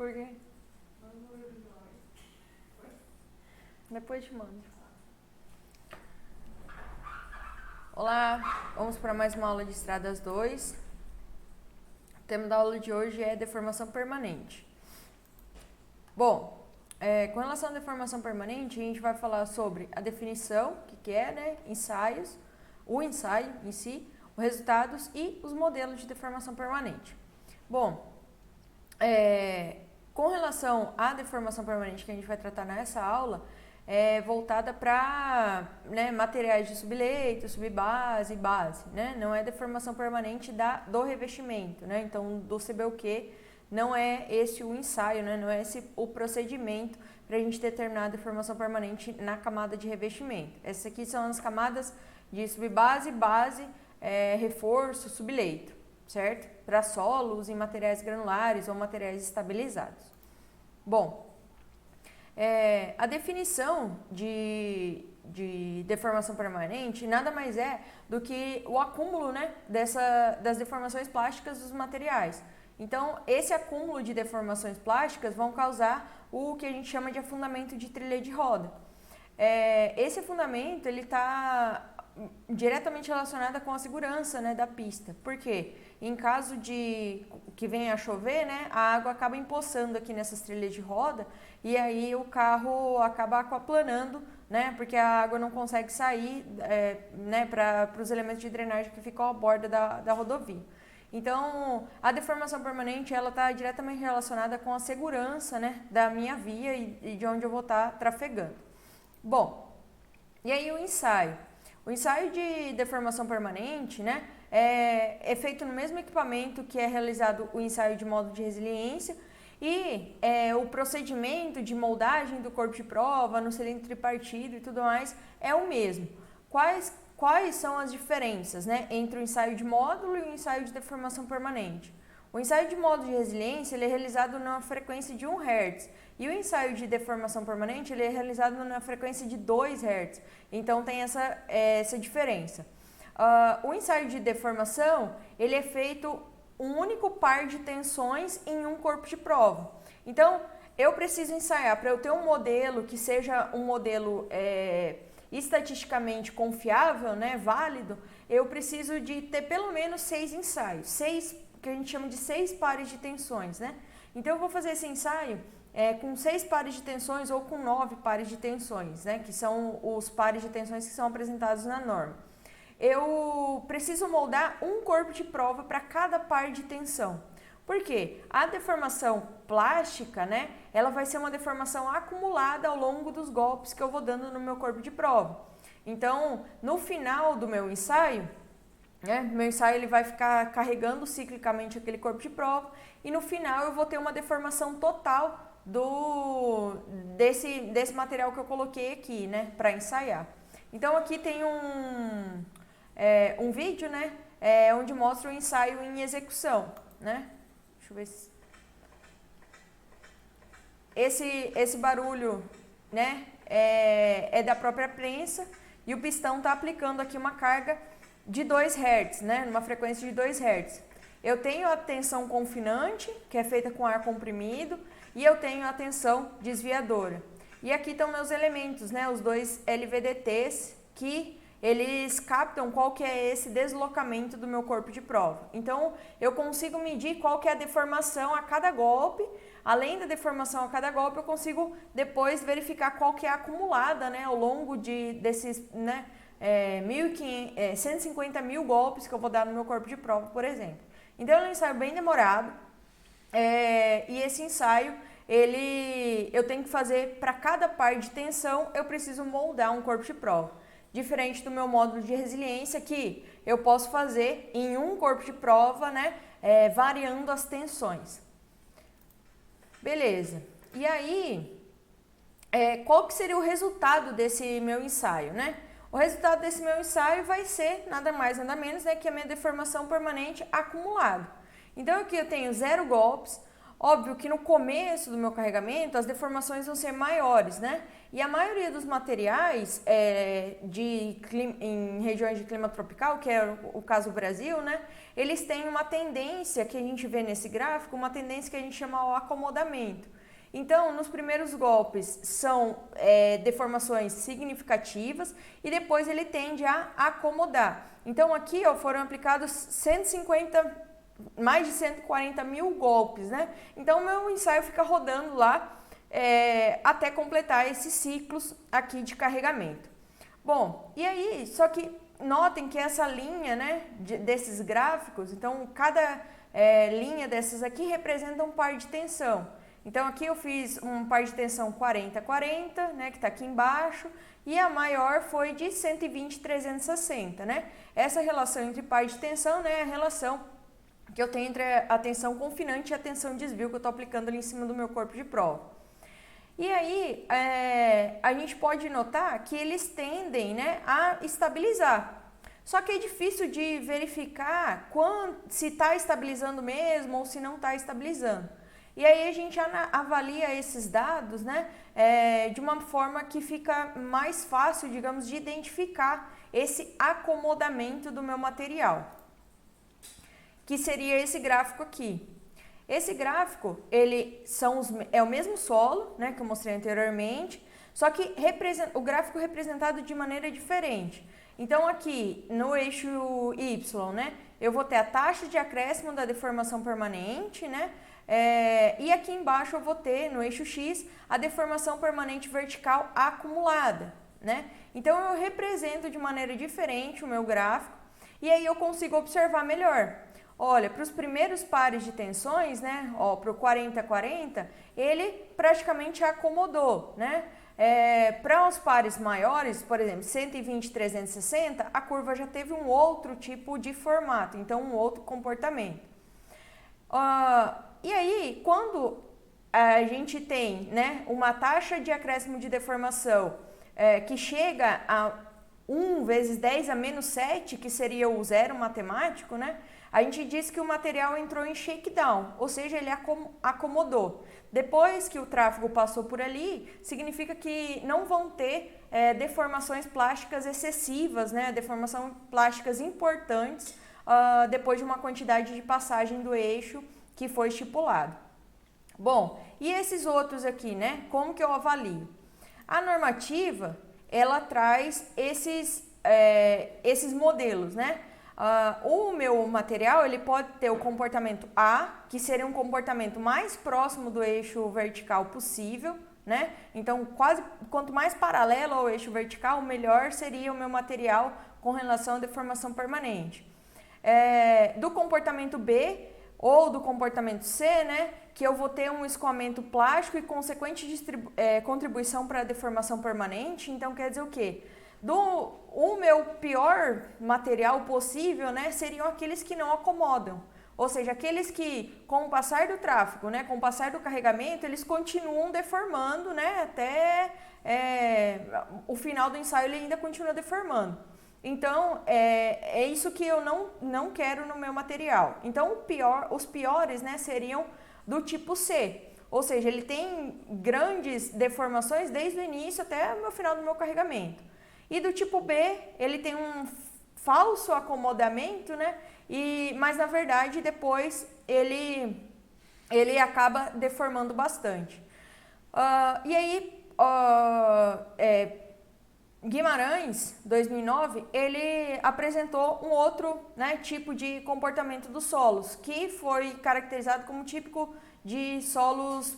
Por quê? Depois te mando. Olá, vamos para mais uma aula de Estradas 2. O tema da aula de hoje é deformação permanente. Bom, com relação à deformação permanente, a gente vai falar sobre a definição, o que é, né? Ensaios, o ensaio em si, os resultados e os modelos de deformação permanente. Bom, com relação à deformação permanente que a gente vai tratar nessa aula, é voltada para materiais de subleito, subbase, base, né? Não é deformação permanente do revestimento, né? Então, do CBUQ não é esse o ensaio, né? Não é esse o procedimento para a gente determinar a deformação permanente na camada de revestimento. Essas aqui são as camadas de subbase, base, reforço, subleito, certo? Para solos em materiais granulares ou materiais estabilizados. Bom, a definição de deformação permanente nada mais é do que o acúmulo, né, das deformações plásticas dos materiais. Então, esse acúmulo de deformações plásticas vão causar o que a gente chama de afundamento de trilha de roda. Esse afundamento ele está diretamente relacionado com a segurança, né, da pista. Por quê? Em caso de que venha a chover, né, a água acaba empoçando aqui nessas trilhas de roda e aí o carro acaba aquaplanando, né, porque a água não consegue sair né, para os elementos de drenagem que ficam à borda da rodovia. Então, a deformação permanente ela está diretamente relacionada com a segurança, né, da minha via e de onde eu vou estar trafegando. Bom, e aí o ensaio? O ensaio de deformação permanente, né, é feito no mesmo equipamento que é realizado o ensaio de módulo de resiliência e o procedimento de moldagem do corpo de prova, no cilindro tripartido e tudo mais é o mesmo. Quais são as diferenças, né, entre o ensaio de módulo e o ensaio de deformação permanente? O ensaio de módulo de resiliência ele é realizado na frequência de 1 Hz e o ensaio de deformação permanente ele é realizado na frequência de 2 Hz. Então tem essa diferença. O ensaio de deformação ele é feito um único par de tensões em um corpo de prova. Então eu preciso ensaiar para eu ter um modelo que seja um modelo estatisticamente confiável, né, válido. Eu preciso de ter pelo menos 6 ensaios, que a gente chama de 6 pares de tensões, né? Então eu vou fazer esse ensaio com 6 pares de tensões ou com 9 pares de tensões, né? Que são os pares de tensões que são apresentados na norma. Eu preciso moldar um corpo de prova para cada par de tensão. Por quê? A deformação plástica, né? Ela vai ser uma deformação acumulada ao longo dos golpes que eu vou dando no meu corpo de prova. Então, no final do meu ensaio, meu ensaio ele vai ficar carregando ciclicamente aquele corpo de prova e no final eu vou ter uma deformação total desse material que eu coloquei aqui, né, para ensaiar. Então aqui tem um vídeo, né, onde mostra o ensaio em execução, né? Deixa eu ver se... Esse barulho, né, é da própria prensa e o pistão está aplicando aqui uma carga de 2 Hz, né, numa frequência de 2 Hz. Eu tenho a tensão confinante, que é feita com ar comprimido, e eu tenho a tensão desviadora. E aqui estão meus elementos, né, os 2 LVDTs, que eles captam qual que é esse deslocamento do meu corpo de prova. Então, eu consigo medir qual que é a deformação a cada golpe. Além da deformação a cada golpe, eu consigo depois verificar qual que é a acumulada, né, ao longo desses, né, 150 mil golpes que eu vou dar no meu corpo de prova, por exemplo. Então, é um ensaio bem demorado e esse ensaio, eu tenho que fazer para cada par de tensão, eu preciso moldar um corpo de prova. Diferente do meu módulo de resiliência, que eu posso fazer em um corpo de prova, né, variando as tensões. Beleza. E aí, qual que seria o resultado desse meu ensaio, né? O resultado desse meu ensaio vai ser nada mais, nada menos, né, que a minha deformação permanente acumulada. Então aqui eu tenho 0 golpes, Óbvio que no começo do meu carregamento as deformações vão ser maiores, né? E a maioria dos materiais em regiões de clima tropical, que é o caso do Brasil, né? Eles têm uma tendência que a gente vê nesse gráfico, uma tendência que a gente chama o acomodamento. Então, nos primeiros golpes são deformações significativas e depois ele tende a acomodar. Então, aqui ó, foram aplicados mais de 140 mil golpes, né? Então, o meu ensaio fica rodando lá até completar esses ciclos aqui de carregamento. Bom, e aí, só que notem que essa linha, né, desses gráficos, então cada linha dessas aqui representa um par de tensão. Então aqui eu fiz um par de tensão 40-40, né, que está aqui embaixo, e a maior foi de 120-360, né? Essa relação entre par de tensão, né, é a relação que eu tenho entre a tensão confinante e a tensão de desvio que eu estou aplicando ali em cima do meu corpo de prova. E aí, a gente pode notar que eles tendem, né, a estabilizar. Só que é difícil de verificar se está estabilizando mesmo ou se não está estabilizando. E aí a gente avalia esses dados, né, de uma forma que fica mais fácil, digamos, de identificar esse acomodamento do meu material, que seria esse gráfico aqui. Esse gráfico, é o mesmo solo, né, que eu mostrei anteriormente, só que o gráfico representado de maneira diferente. Então aqui no eixo Y, né, eu vou ter a taxa de acréscimo da deformação permanente, né, e aqui embaixo eu vou ter no eixo X a deformação permanente vertical acumulada, né. Então eu represento de maneira diferente o meu gráfico e aí eu consigo observar melhor. Olha, para os primeiros pares de tensões, né, ó, para o 40-40, ele praticamente acomodou, né? Para os pares maiores, por exemplo, 120-360, a curva já teve um outro tipo de formato, então um outro comportamento. E aí, quando a gente tem, né, uma taxa de acréscimo de deformação que chega a 1 vezes 10 a menos 7, que seria o zero matemático, né? A gente diz que o material entrou em shakedown, ou seja, ele acomodou. Depois que o tráfego passou por ali, significa que não vão ter deformações plásticas excessivas, né? Deformações plásticas importantes depois de uma quantidade de passagem do eixo que foi estipulado. Bom, e esses outros aqui, né? Como que eu avalio? A normativa, ela traz esses modelos, né? O meu material ele pode ter o comportamento A, que seria um comportamento mais próximo do eixo vertical possível, né? Então, quanto mais paralelo ao eixo vertical, melhor seria o meu material com relação à deformação permanente. Do comportamento B ou do comportamento C, né? Que eu vou ter um escoamento plástico e consequente contribuição para a deformação permanente. Então, quer dizer o quê? O meu pior material possível, né, seriam aqueles que não acomodam. Ou seja, aqueles que, com o passar do tráfego, né, com o passar do carregamento, eles continuam deformando, né, até o final do ensaio ele ainda continua deformando. Então, é isso que eu não quero no meu material. Então, os piores, né, seriam do tipo C. Ou seja, ele tem grandes deformações desde o início até o final do meu carregamento. E do tipo B, ele tem um falso acomodamento, né? Mas na verdade depois ele acaba deformando bastante. E aí, Guimarães, 2009, ele apresentou um outro, né, tipo de comportamento dos solos, que foi caracterizado como típico de solos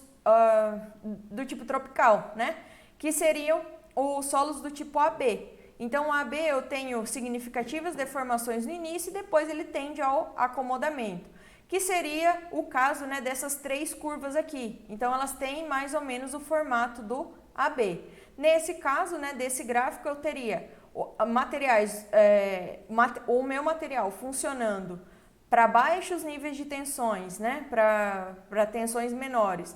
do tipo tropical, né? Que seriam os solos do tipo AB. Então, o AB eu tenho significativas deformações no início e depois ele tende ao acomodamento, que seria o caso, né, dessas três curvas aqui. Então, elas têm mais ou menos o formato do AB. Nesse caso, né, desse gráfico, eu teria o meu material funcionando para baixos níveis de tensões, né, para tensões menores,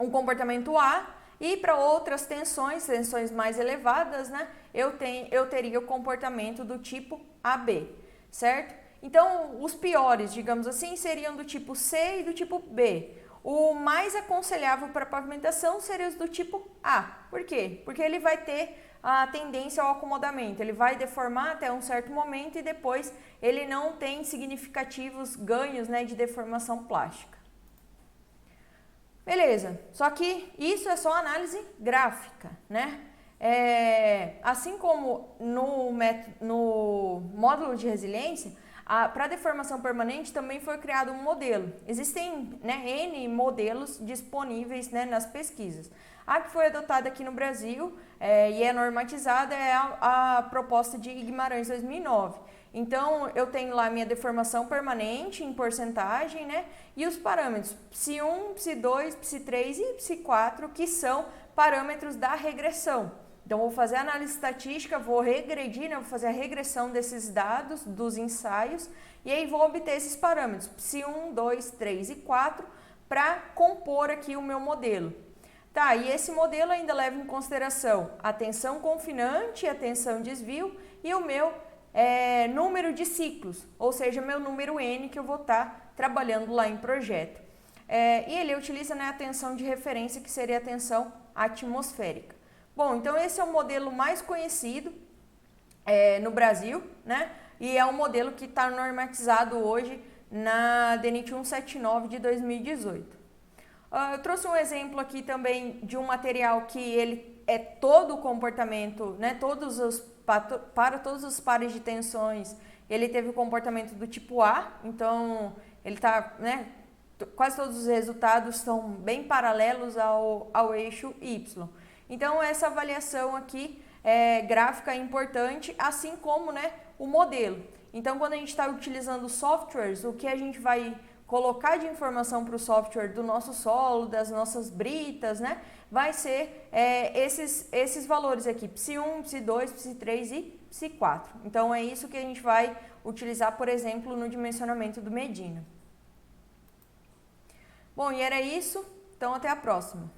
um comportamento A. E para outras tensões mais elevadas, né, eu teria o comportamento do tipo AB, certo? Então, os piores, digamos assim, seriam do tipo C e do tipo B. O mais aconselhável para pavimentação seria os do tipo A. Por quê? Porque ele vai ter a tendência ao acomodamento, ele vai deformar até um certo momento e depois ele não tem significativos ganhos, né, de deformação plástica. Beleza, só que isso é só análise gráfica, né? Assim como no módulo de resiliência, para deformação permanente também foi criado um modelo. Existem, né, N modelos disponíveis, né, nas pesquisas. A que foi adotada aqui no Brasil e é normatizada é a proposta de Guimarães 2009. Então, eu tenho lá minha deformação permanente em porcentagem, né? E os parâmetros PSI1, PSI2, PSI3 e PSI4, que são parâmetros da regressão. Então, vou fazer a análise estatística, vou regredir, né? Vou fazer a regressão desses dados, dos ensaios, e aí vou obter esses parâmetros, PSI1, 2, 3 e 4, para compor aqui o meu modelo. Tá, e esse modelo ainda leva em consideração a tensão confinante, a tensão desvio e o meu número de ciclos, ou seja, meu número N que eu vou estar trabalhando lá em projeto. E ele utiliza, né, a tensão de referência, que seria a tensão atmosférica. Bom, então esse é o modelo mais conhecido no Brasil, né? E é um modelo que está normatizado hoje na DNIT 179 de 2018. Eu trouxe um exemplo aqui também de um material que ele é todo o comportamento, né? Para todos os pares de tensões, ele teve o comportamento do tipo A, então ele está, né? Quase todos os resultados são bem paralelos ao eixo Y. Então, essa avaliação aqui gráfica é importante, assim como, né, o modelo. Então, quando a gente está utilizando softwares, o que a gente vai colocar de informação para o software do nosso solo, das nossas britas, né, vai ser esses valores aqui, PSI1, PSI2, PSI3 e PSI4. Então, é isso que a gente vai utilizar, por exemplo, no dimensionamento do Medina. Bom, e era isso. Então, até a próxima.